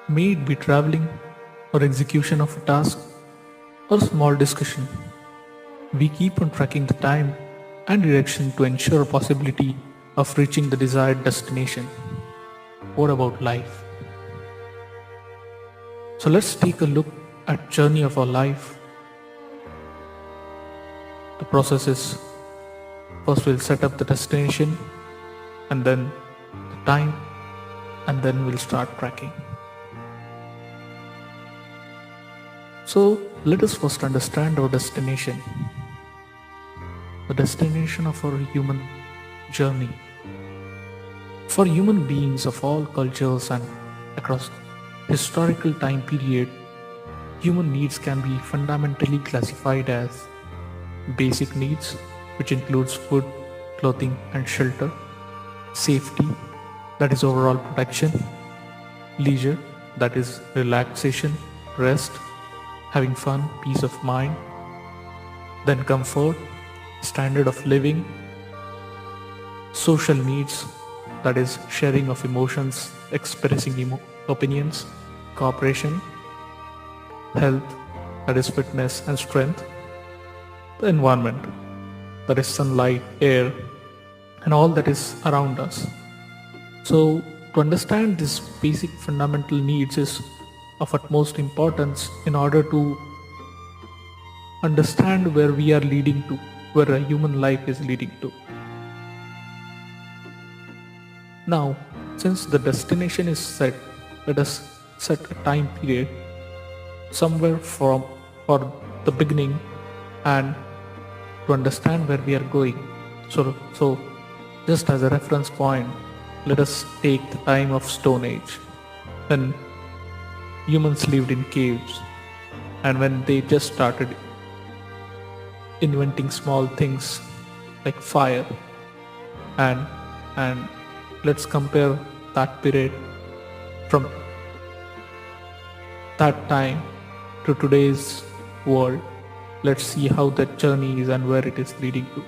May it be traveling or execution of a task or small discussion. We keep on tracking the time and direction to ensure a possibility of reaching the desired destination. What about life? So let's take a look at journey of our life. The process is first we'll set up the destination and then the time and then we'll start tracking. So let us first understand our destination. The destination of our human journey. For human beings of all cultures and across historical time period, human needs can be fundamentally classified as basic needs, which includes food, clothing and shelter, safety, that is overall protection, leisure, that is relaxation, rest, having fun, peace of mind, then comfort, standard of living, social needs, that is sharing of emotions, expressing opinions, cooperation, health, that is fitness and strength, the environment, that is sunlight, air, and all that is around us. So to understand these basic fundamental needs is of utmost importance in order to understand where we are leading to, where a human life is leading to. Now, since the destination is set, let us set a time period somewhere for the beginning and to understand where we are going. So just as a reference point, let us take the time of Stone Age, when humans lived in caves and when they just started inventing small things like fire, and let's compare that period from that time to today's world. Let's see how that journey is and where it is leading to.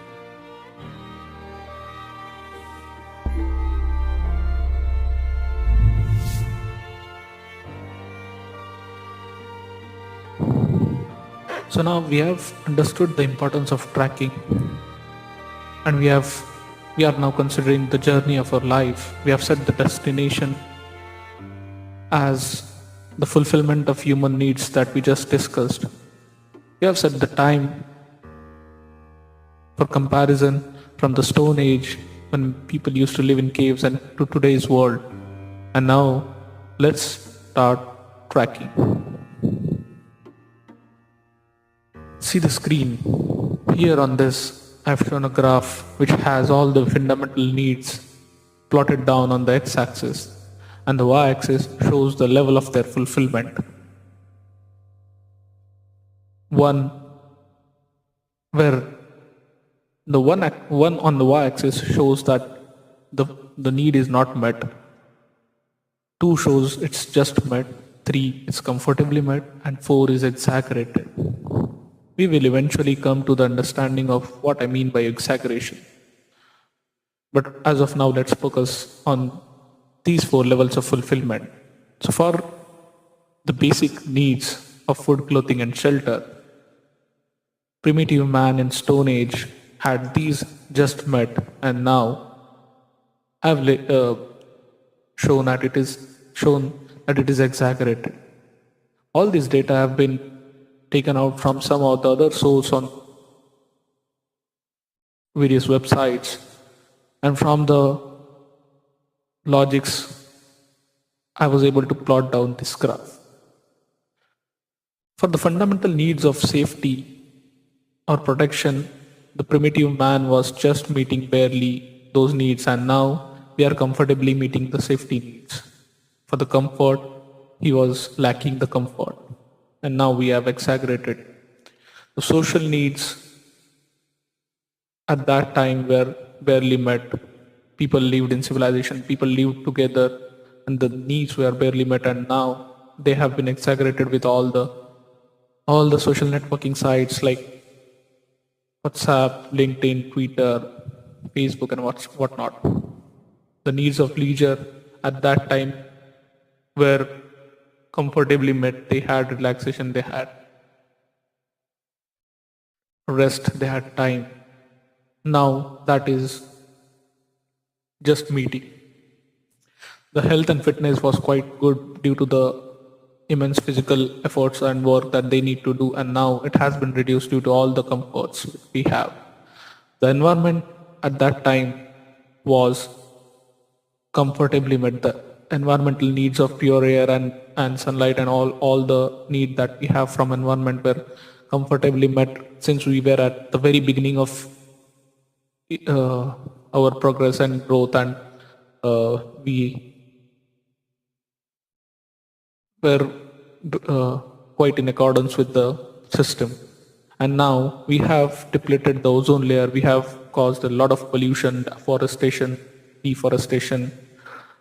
So now we have understood the importance of tracking, and we are now considering the journey of our life. We have set the destination as the fulfillment of human needs that we just discussed. We have set the time for comparison from the Stone Age, when people used to live in caves, and to today's world. And now let's start tracking. See the screen. Here on this, I have shown a graph which has all the fundamental needs plotted down on the x-axis, and the y-axis shows the level of their fulfillment. One where the one on the y-axis shows that the need is not met. 2 shows it's just met. 3 is comfortably met, and 4 is exaggerated. We will eventually come to the understanding of what I mean by exaggeration. But as of now, let's focus on these 4 levels of fulfillment. So for the basic needs of food, clothing and shelter, primitive man in Stone Age had these just met, and now have shown that it is exaggerated. All these data have been taken out from some or the other source on various websites, and from the logics I was able to plot down this graph. For the fundamental needs of safety or protection, the primitive man was just meeting barely those needs, and now we are comfortably meeting the safety needs. For the comfort, he was lacking the comfort, and now we have exaggerated. The social needs at that time were barely met. People lived in civilization, people lived together, and the needs were barely met, and now they have been exaggerated with all the social networking sites like WhatsApp, LinkedIn, Twitter, Facebook and whatnot. The needs of leisure at that time were comfortably met, they had relaxation, they had rest, they had time. Now that is just meeting. The health and fitness was quite good due to the immense physical efforts and work that they need to do, and now it has been reduced due to all the comforts we have. The environment at that time was comfortably met. The environmental needs of pure air and sunlight and all the need that we have from environment were comfortably met since we were at the very beginning of uh, our progress and growth, and we were quite in accordance with the system. And now we have depleted the ozone layer, we have caused a lot of pollution, forestation, deforestation,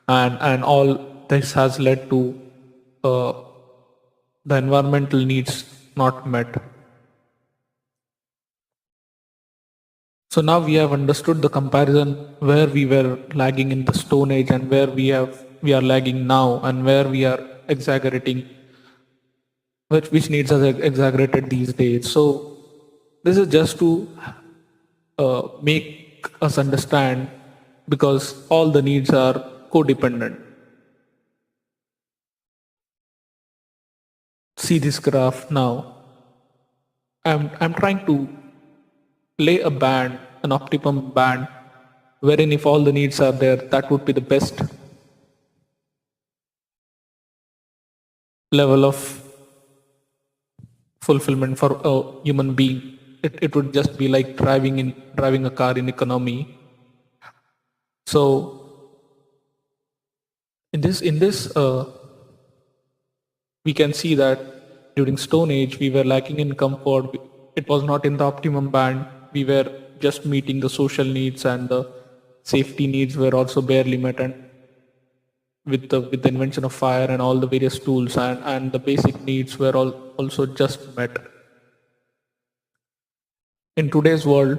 and all this has led to uh, the environmental needs not met. So now we have understood the comparison where we were lagging in the Stone Age and where we are lagging now, and where we are exaggerating, which needs are exaggerated these days. So this is just to make us understand, because all the needs are codependent. See this graph now. I'm trying to lay a band, an optimum band, wherein if all the needs are there, that would be the best level of fulfillment for a human being. It would just be like driving a car in economy. So in this we can see that during Stone Age we were lacking in comfort. It was not in the optimum band. We were just meeting the social needs, and the safety needs were also barely met. And with the invention of fire and all the various tools, and the basic needs were also just met. In today's world,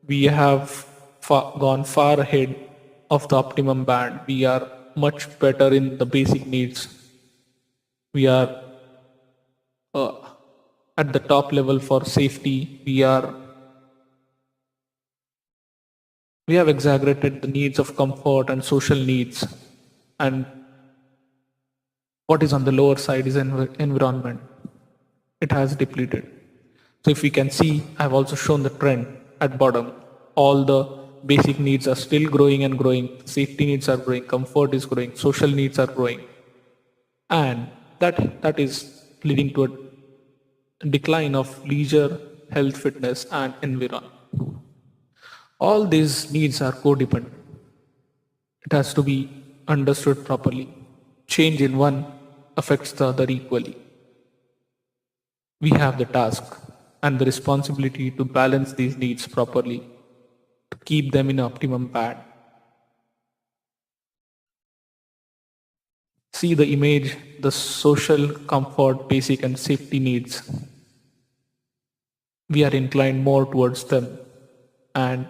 we have gone far ahead of the optimum band. We are much better in the basic needs. We are uh, at the top level for safety. We have exaggerated the needs of comfort and social needs, and what is on the lower side is environment. It has depleted. So if we can see, I've also shown the trend at bottom. All the basic needs are still growing and growing. Safety needs are growing, comfort is growing, social needs are growing, and that is leading to a decline of leisure, health, fitness, and environment. All these needs are codependent. It has to be understood properly. Change in one affects the other equally. We have the task and the responsibility to balance these needs properly, to keep them in optimum band. See the image, the social, comfort, basic, and safety needs. We are inclined more towards them, and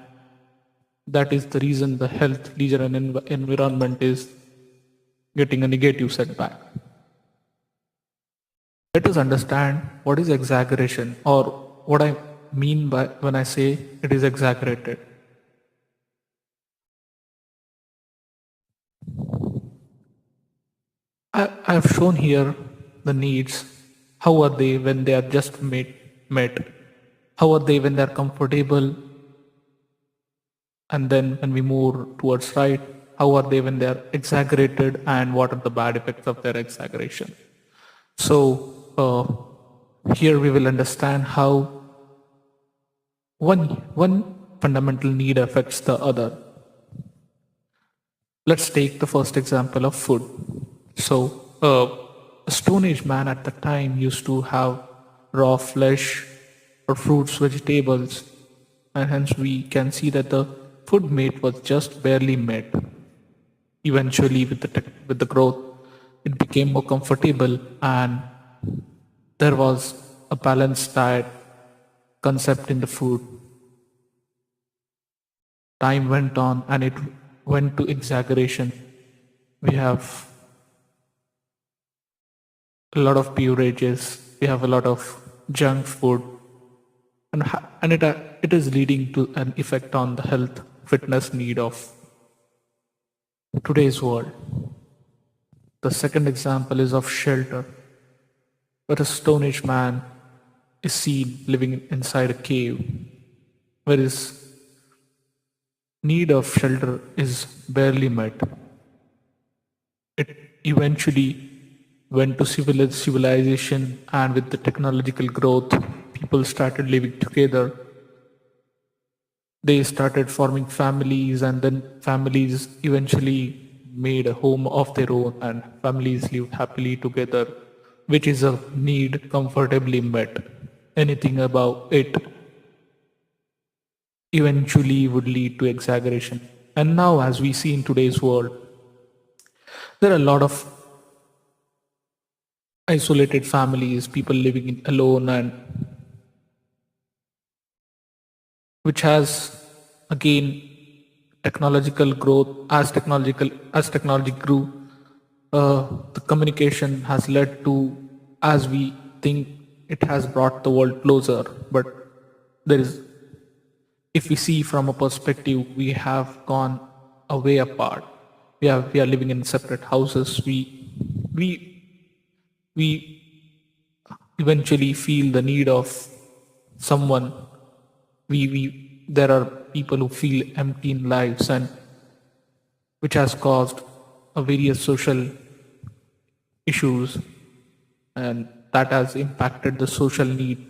that is the reason the health, leisure, and environment is getting a negative setback. Let us understand what is exaggeration, or what I mean by when I say it is exaggerated. I have shown here the needs. How are they when they are just met? How are they when they are comfortable? And then when we move towards right, how are they when they are exaggerated, and what are the bad effects of their exaggeration? So here we will understand how one fundamental need affects the other. Let's take the first example of food. So, a Stone Age man at the time used to have raw flesh or fruits, vegetables, and hence we can see that the food mate was just barely met. Eventually, with the growth, it became more comfortable, and there was a balanced diet concept in the food. Time went on, and it went to exaggeration. We have a lot of beverages, we have a lot of junk food, and it is leading to an effect on the health fitness need of today's world. The second example is of shelter, where a Stone Age man is seen living inside a cave, where his need of shelter is barely met. It eventually went to civilization, and with the technological growth, people started living together. They started forming families, and then families eventually made a home of their own, and families lived happily together, which is a need comfortably met. Anything above it eventually would lead to exaggeration. And now, as we see in today's world, there are a lot of isolated families, people living alone, and which has again technological growth. As technology grew, the communication has led to, as we think, it has brought the world closer. But there is, if we see from a perspective, we have gone away apart. We are living in separate houses. We eventually feel the need of someone. We There are people who feel empty in lives, and which has caused a various social issues, and that has impacted the social need,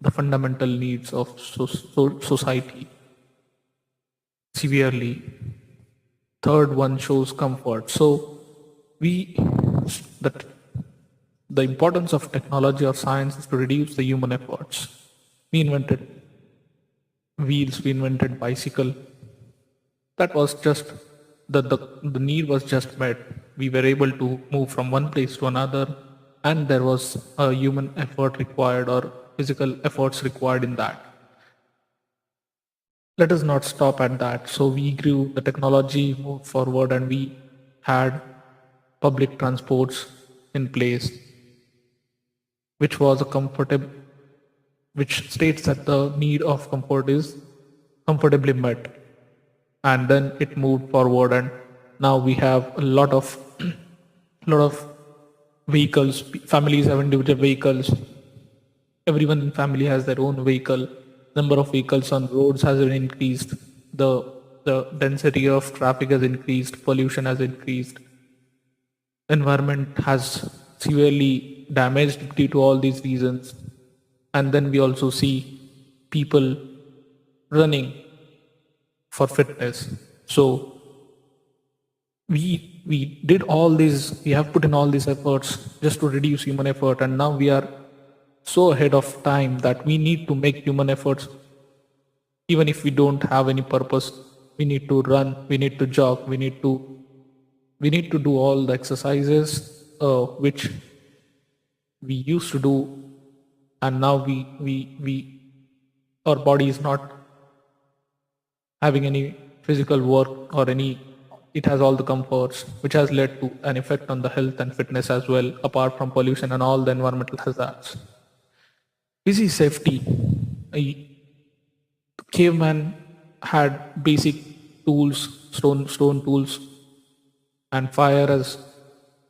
the fundamental needs of society severely. Third one shows comfort. So we that the importance of technology or science is to reduce the human efforts. We invented wheels, we invented bicycle. That was just the need was just met. We were able to move from one place to another, and there was a human effort required or physical efforts required in that. Let us not stop at that. So we grew, the technology moved forward, and we had public transports in place, which was a comfortable, which states that the need of comfort is comfortably met. And then it moved forward, and now we have a lot of lot of vehicles. Families have individual vehicles. Everyone in family has their own vehicle. Number of vehicles on roads has increased. The density of traffic has increased. Pollution has increased. Environment has severely damaged due to all these reasons. And then we also see people running for fitness. So we did all these, we have put in all these efforts just to reduce human effort, and now we are so ahead of time that we need to make human efforts. Even if we don't have any purpose, we need to run, we need to jog, we need to do all the exercises which we used to do, and now we our body is not having any physical work or any, it has all the comforts, which has led to an effect on the health and fitness as well, apart from pollution and all the environmental hazards. We see safety. A caveman had basic tools, stone tools, and fire as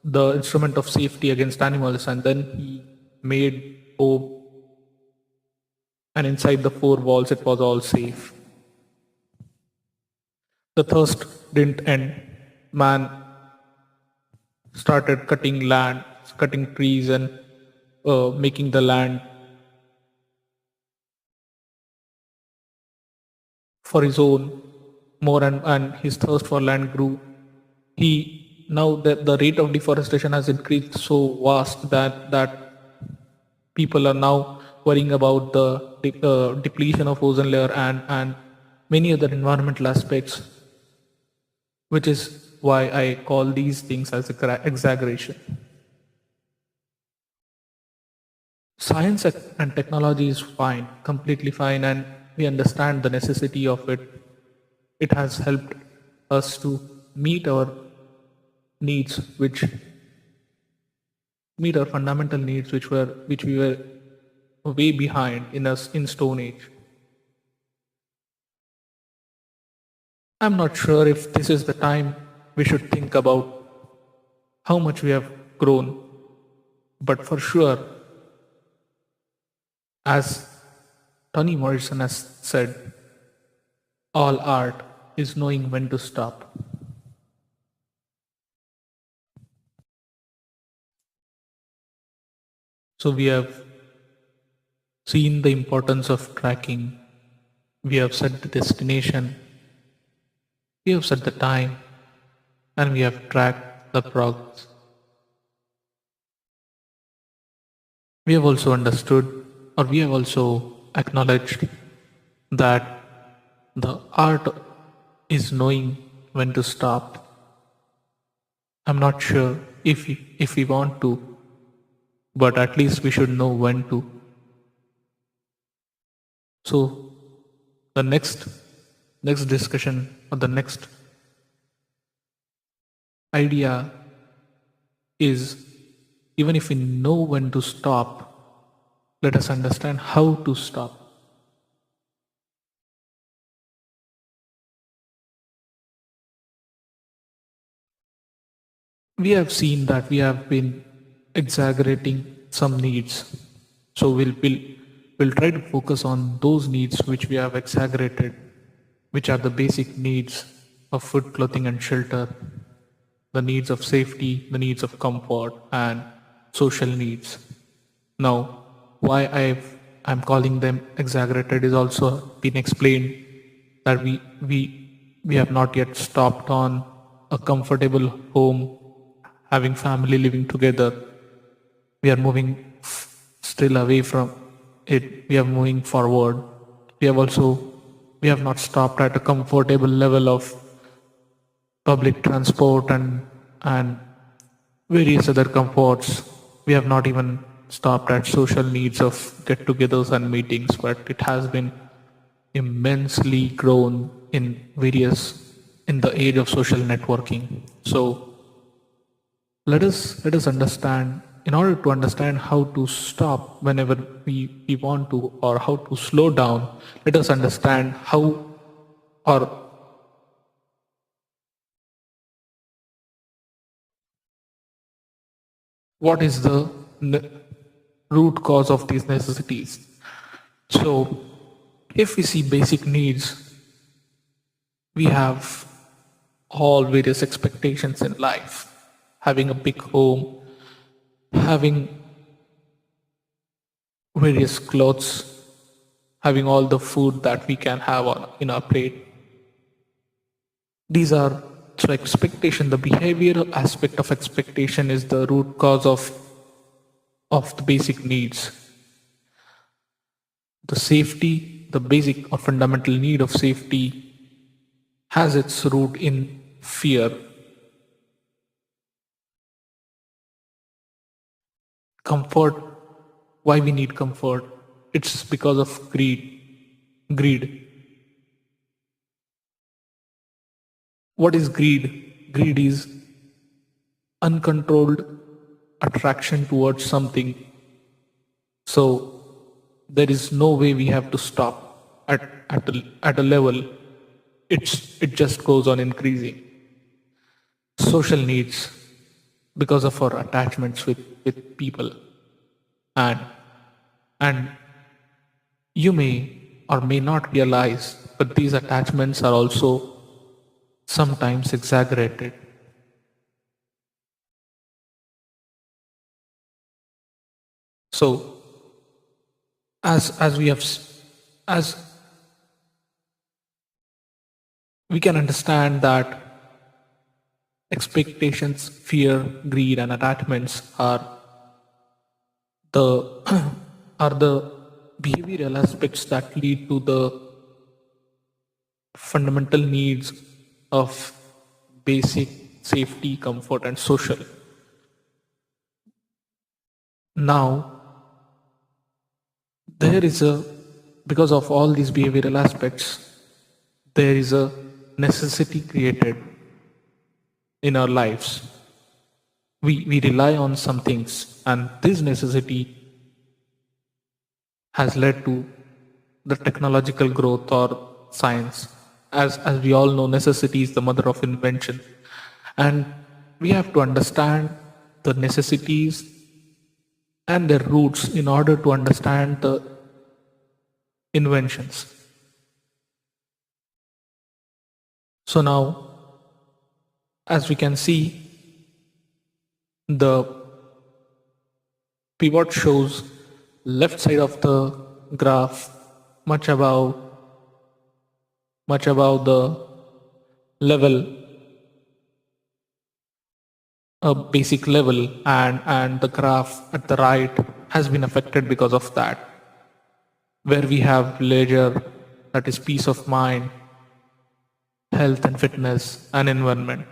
the instrument of safety against animals, and then he made home, and inside the four walls it was all safe. The thirst didn't end. Man started cutting land, cutting trees, and making the land for his own more, and his thirst for land grew. He now the rate of deforestation has increased so vast that people are now worrying about the depletion of ozone layer and many other environmental aspects, which is why I call these things as exaggeration. Science and technology is fine, completely fine, and we understand the necessity of it. It has helped us to meet our needs, which meet our fundamental needs, which we were way behind in us in Stone Age. I'm not sure if this is the time we should think about how much we have grown, but for sure, as Toni Morrison has said, all art is knowing when to stop. So we have seen the importance of tracking, we have set the destination, we have set the time, and we have tracked the progress. We have also understood, or we have also acknowledged that the art is knowing when to stop. I'm not sure if we want to, but at least we should know when to. So the next discussion or the next idea is, even if we know when to stop, let us understand how to stop. We have seen that we have been exaggerating some needs. So we'll try to focus on those needs which we have exaggerated, which are the basic needs of food, clothing, and shelter, the needs of safety, the needs of comfort, and social needs. Now, why I'm calling them exaggerated is also been explained, that we have not yet stopped on a comfortable home, having family living together. We are moving still away from it. We are moving forward. We have not stopped at a comfortable level of public transport and various other comforts. We have not even stopped at social needs of get-togethers and meetings, but it has been immensely grown in the age of social networking. So let us understand, in order to understand how to stop whenever we want to, or how to slow down, let us understand how, or what is the root cause of these necessities. So if we see basic needs, we have all various expectations in life: having a big home, having various clothes, having all the food that we can have in our plate. These are, so expectation, the behavioral aspect of expectation is the root cause of the basic needs. The safety, the basic or fundamental need of safety, has its root in fear. Comfort, why we need comfort? It's because of greed. What is greed? Greed is uncontrolled attraction towards something. So there is no way we have to stop at a level. It just goes on increasing. Social needs, because of our attachments with people, and and you may or may not realize, but these attachments are also sometimes exaggerated. So as we have as we can understand that expectations, fear, greed, and attachments the are the behavioral aspects that lead to the fundamental needs of basic safety, comfort, and social. Now, there is a because of all these behavioral aspects, there is a necessity created in our lives. we rely on some things, and this necessity has led to the technological growth or science. As we all know, necessity is the mother of invention, and we have to understand the necessities and their roots in order to understand the inventions. So now, as we can see, the pivot shows left side of the graph much above the level, a basic level, and the graph at the right has been affected because of that, where we have leisure, that is peace of mind, health and fitness, and environment.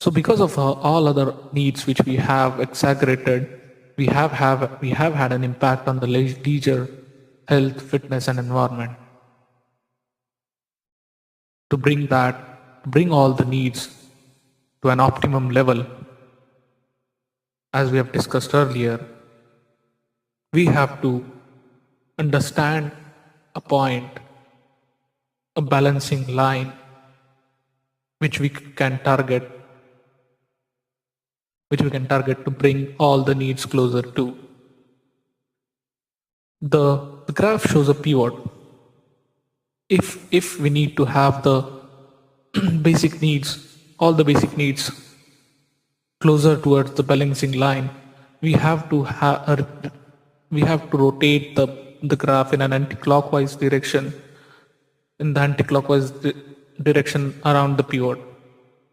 So because of all other needs which we have exaggerated, we have had an impact on the leisure, health, fitness, and environment. To bring all the needs to an optimum level, as we have discussed earlier, we have to understand a point, a balancing line which we can target, to bring all the needs closer to. The graph shows a pivot. If we need to have the basic needs, all the basic needs closer towards the balancing line, we have to rotate the graph in an anti-clockwise direction, direction around the pivot,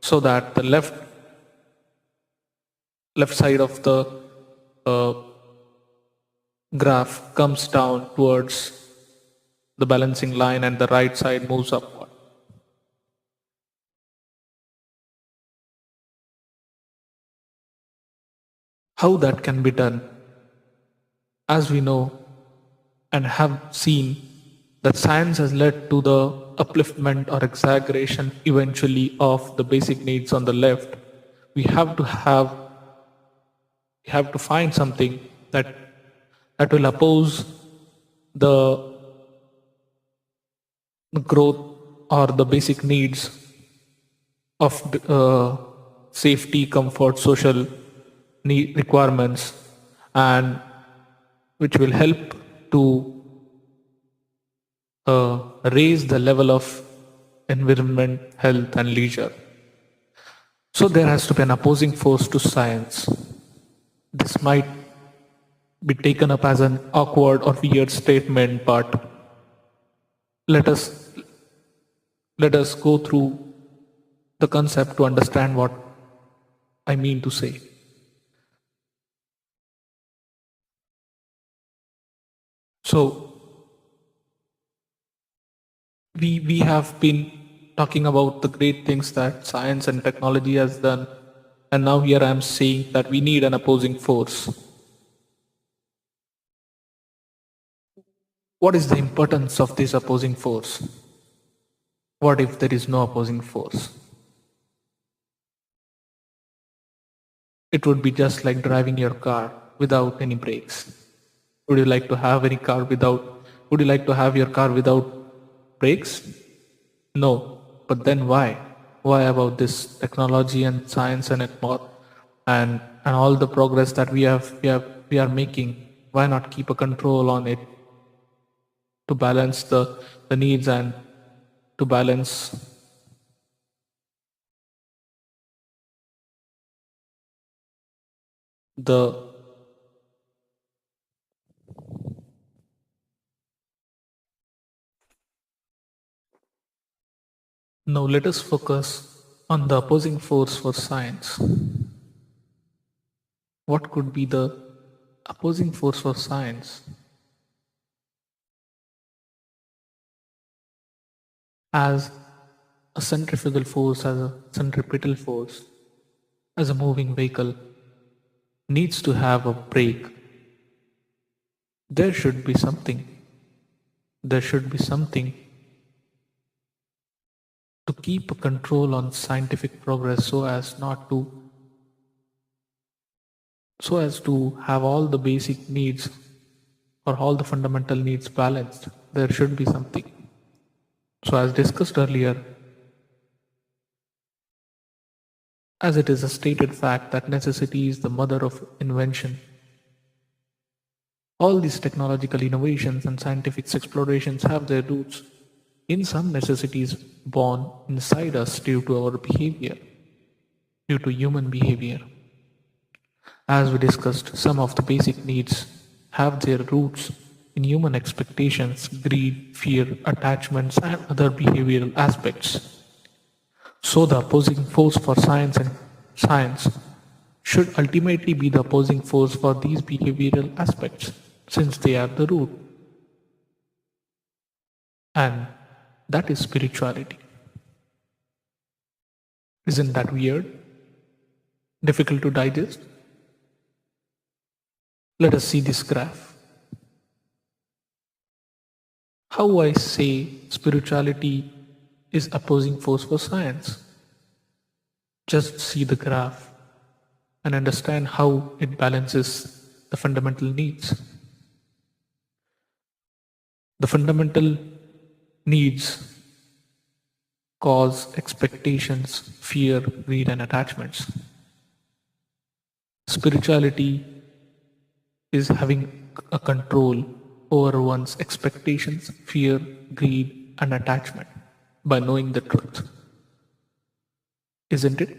so that the left side of the uh, graph comes down towards the balancing line and the right side moves upward. How that can be done? As we know and have seen, that science has led to the upliftment or exaggeration eventually of the basic needs on the left. We have to find something that will oppose the growth or the basic needs of safety, comfort, social need requirements, and which will help to raise the level of environment, health, and leisure. So there has to be an opposing force to science. This might be taken up as an awkward or weird statement, but let us go through the concept to understand what I mean to say. So we have been talking about the great things that science and technology has done, and now here I am saying that we need an opposing force. What is the importance of this opposing force? What if there is no opposing force? It would be just like driving your car without any brakes. Would you like to have any car without would you like to have your car without brakes? No. But then why? Why about this technology and science and it more, and all the progress that we are making? Why not keep a control on it to balance the needs and to balance the. Now let us focus on the opposing force for science. What could be the opposing force for science? As a centrifugal force, as a centripetal force, as a moving vehicle needs to have a brake, there should be something. There should be something to keep a control on scientific progress so as not to so as to have all the basic needs or all the fundamental needs balanced. There should be something. So, as discussed earlier, as it is a stated fact that necessity is the mother of invention, all these technological innovations and scientific explorations have their roots in some necessities born inside us due to our behavior, due to human behavior. As we discussed, some of the basic needs have their roots in human expectations, greed, fear, attachments, and other behavioral aspects. So the opposing force for science should ultimately be the opposing force for these behavioral aspects, since they are the root. And that is spirituality. Isn't that weird? Difficult to digest? Let us see this graph. How I say spirituality is opposing force for science? Just see the graph and understand how it balances the fundamental needs. The fundamental needs cause expectations, fear, greed, and attachments. Spirituality is having a control over one's expectations, fear, greed, and attachment by knowing the truth. Isn't it?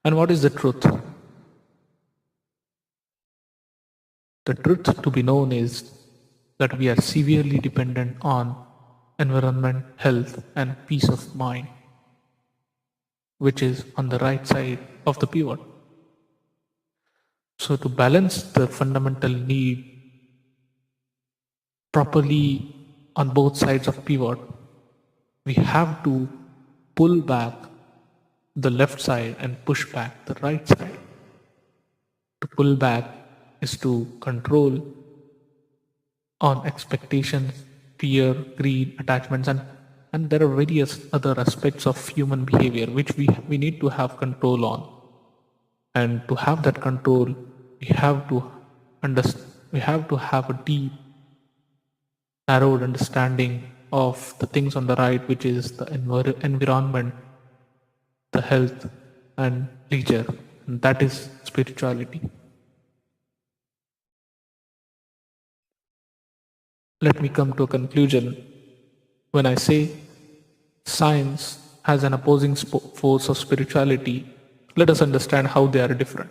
And what is the truth? The truth to be known is that we are severely dependent on environment, health, and peace of mind, which is on the right side of the pivot. So, to balance the fundamental need properly on both sides of pivot, we have to pull back the left side and push back the right side. To pull back is to control on expectations, fear, greed, attachments, and there are various other aspects of human behavior which we need to have control on. And to have that control, we have to have a deep, narrowed understanding of the things on the right, which is the environment, the health, and leisure. And that is spirituality. Let me come to a conclusion. When I say science has an opposing force of spirituality, let us understand how they are different.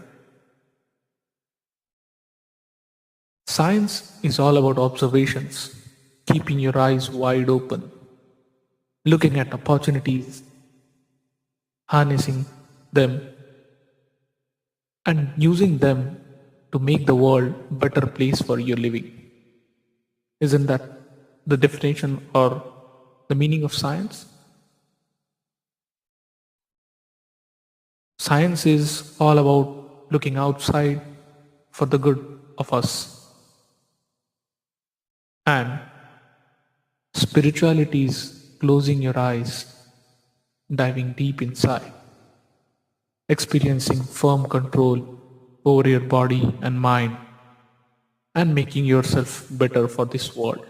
Science is all about observations, keeping your eyes wide open, looking at opportunities, harnessing them, and using them to make the world a better place for your living. Isn't that the definition or the meaning of science? Science is all about looking outside for the good of us. And spirituality is closing your eyes, diving deep inside, experiencing firm control over your body and mind, and making yourself better for this world.